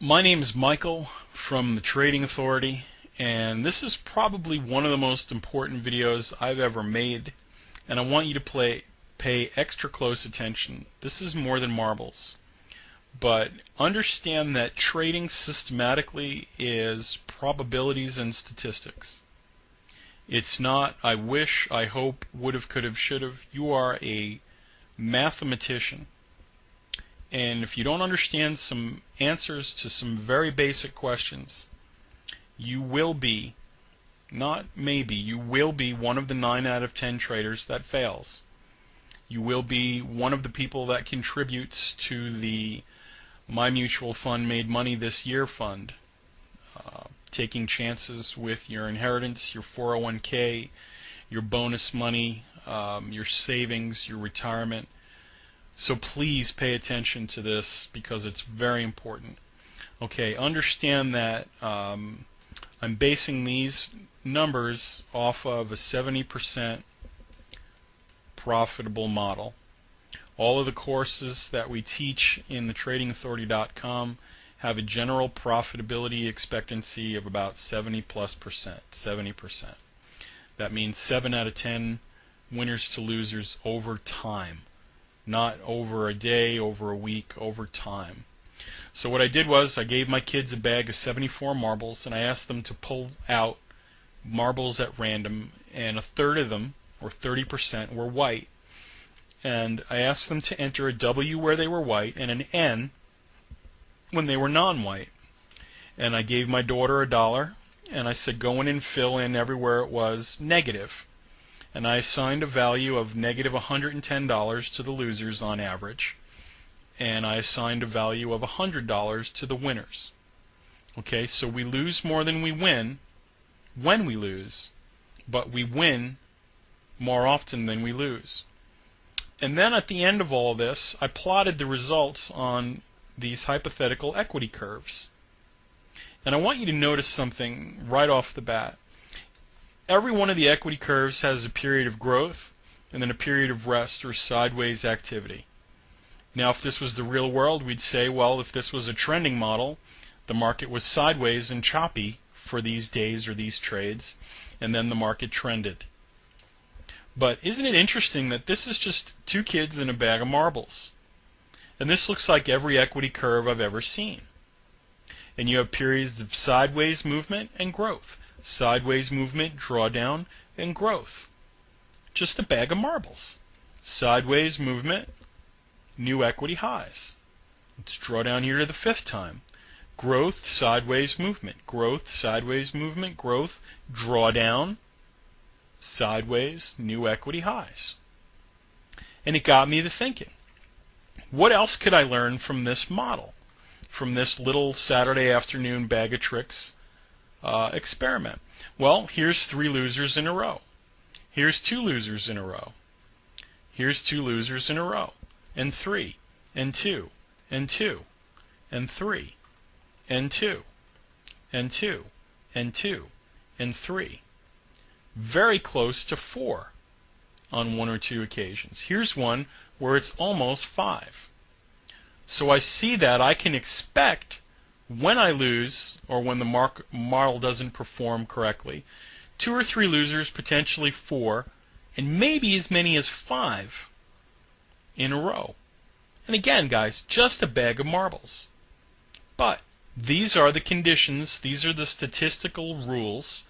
My name is Michael from the Trading Authority, and this is probably one of the most important videos I've ever made, and I want you to pay extra close attention. This is more than marbles, but understand that trading systematically is probabilities and statistics. It's not I wish, I hope, would have, could have, should have. You are a mathematician. And if you don't understand some answers to some very basic questions, you will be, not maybe, you will be one of the 9 out of 10 traders that fails. You will be one of the people that contributes to the My Mutual Fund Made Money This Year fund, taking chances with your inheritance, your 401k, your bonus money, your savings, your retirement. So please pay attention to this because it's very important. Okay, understand that I'm basing these numbers off of a 70% profitable model. All of the courses that we teach in the tradingauthority.com have a general profitability expectancy of about 70+%. 70%. That means 7 out of 10 winners to losers over time. Not over a day, over a week, over time. So what I did was I gave my kids a bag of 74 marbles, and I asked them to pull out marbles at random, and a third of them, or 30%, were white. And I asked them to enter a W where they were white and an N when they were non-white. And I gave my daughter $1, and I said go in and fill in everywhere it was negative. And I assigned a value of negative $110 to the losers on average, and I assigned a value of $100 to the winners. Okay, so we lose more than we win when we lose, but we win more often than we lose. And then at the end of all this, I plotted the results on these hypothetical equity curves. And I want you to notice something right off the bat. Every one of the equity curves has a period of growth and then a period of rest or sideways activity. Now, if this was the real world, we'd say, well, if this was a trending model, the market was sideways and choppy for these days or these trades, and then the market trended. But isn't it interesting that this is just 2 kids in a bag of marbles? And this looks like every equity curve I've ever seen. And you have periods of sideways movement and growth. Sideways movement, drawdown, and growth. Just a bag of marbles. Sideways movement, new equity highs. Let's draw down here to the 5th time. Growth, sideways movement. Growth, sideways movement, growth, drawdown, sideways, new equity highs. And it got me to thinking, what else could I learn from this model? From this little Saturday afternoon bag of tricks experiment? Well, here's 3 losers in a row. Here's 2 losers in a row. Here's 2 losers in a row. And 3, and 2, and 2, and 3, and 2, and 2, and 2, and 3. Very close to 4 on 1 or 2 occasions. Here's one where it's almost 5. So I see that I can expect when I lose, or when the model doesn't perform correctly, 2 or 3 losers, potentially 4, and maybe as many as 5 in a row. And again, guys, just a bag of marbles. But these are the conditions, these are the statistical rules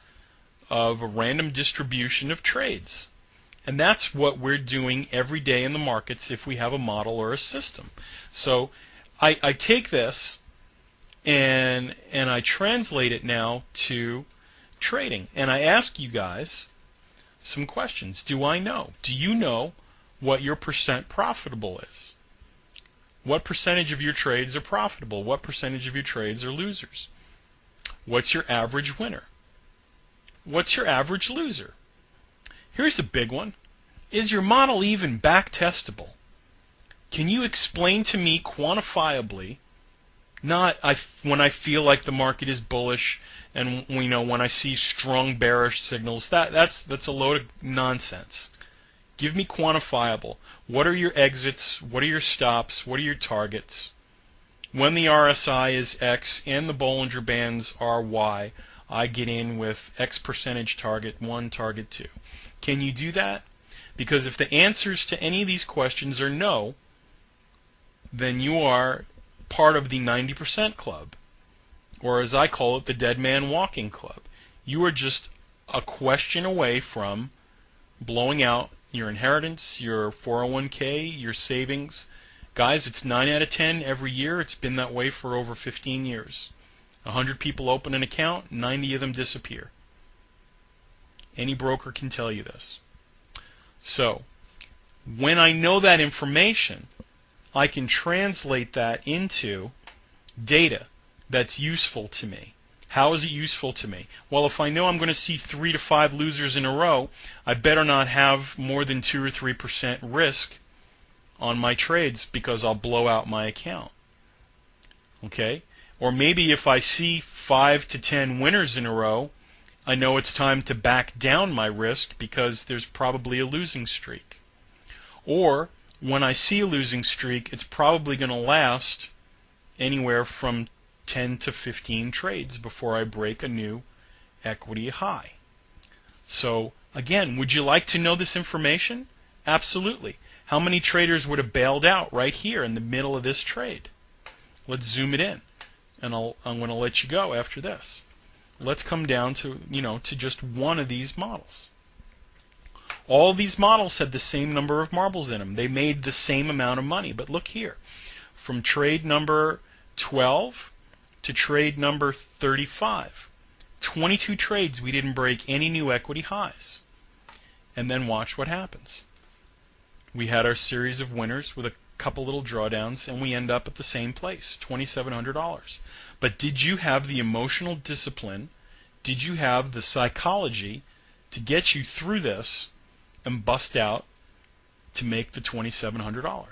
of a random distribution of trades. And that's what we're doing every day in the markets if we have a model or a system. So I take this and I translate it now to trading. And I ask you guys some questions. Do I know? Do you know what your percent profitable is? What percentage of your trades are profitable? What percentage of your trades are losers? What's your average winner? What's your average loser? Here's a big one. Is your model even back testable? Can you explain to me quantifiably, not when I feel like the market is bullish and when I see strong bearish signals, that's a load of nonsense. Give me quantifiable. What are your exits? What are your stops? What are your targets? when the RSI is X and the Bollinger Bands are Y, I get in with X percentage target 1, target 2. Can you do that? Because if the answers to any of these questions are no, then you are part of the 90% club, or as I call it, the dead man walking club. You are just a question away from blowing out your inheritance, your 401k, your savings. Guys, it's 9 out of 10 every year. It's been that way for over 15 years. 100 people open an account, 90 of them disappear. Any broker can tell you this. So, when I know that information, I can translate that into data that's useful to me. How is it useful to me? Well, if I know I'm going to see 3 to 5 losers in a row, I better not have more than 2 or 3% risk on my trades because I'll blow out my account. Okay? Or maybe if I see 5 to 10 winners in a row, I know it's time to back down my risk because there's probably a losing streak. Or when I see a losing streak, it's probably going to last anywhere from 10 to 15 trades before I break a new equity high. So, again, would you like to know this information? Absolutely. How many traders would have bailed out right here in the middle of this trade? Let's zoom it in, and I'm going to let you go after this. Let's come down to, to just one of these models. All of these models had the same number of marbles in them. They made the same amount of money. But look here. From trade number 12 to trade number 35. 22 trades, we didn't break any new equity highs. And then watch what happens. We had our series of winners with a couple little drawdowns, and we end up at the same place, $2,700. But did you have the emotional discipline? Did you have the psychology to get you through this and bust out to make the $2,700?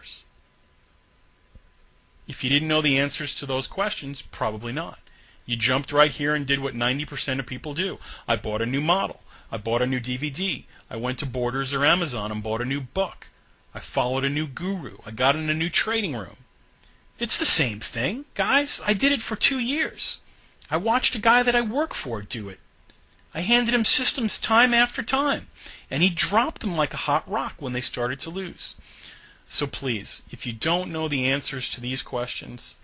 If you didn't know the answers to those questions, probably not. You jumped right here and did what 90% of people do. I bought a new model. I bought a new DVD. I went to Borders or Amazon and bought a new book. I followed a new guru. I got in a new trading room. It's the same thing, guys. I did it for 2 years. I watched a guy that I work for do it. I handed him systems time after time, and he dropped them like a hot rock when they started to lose. So please, if you don't know the answers to these questions,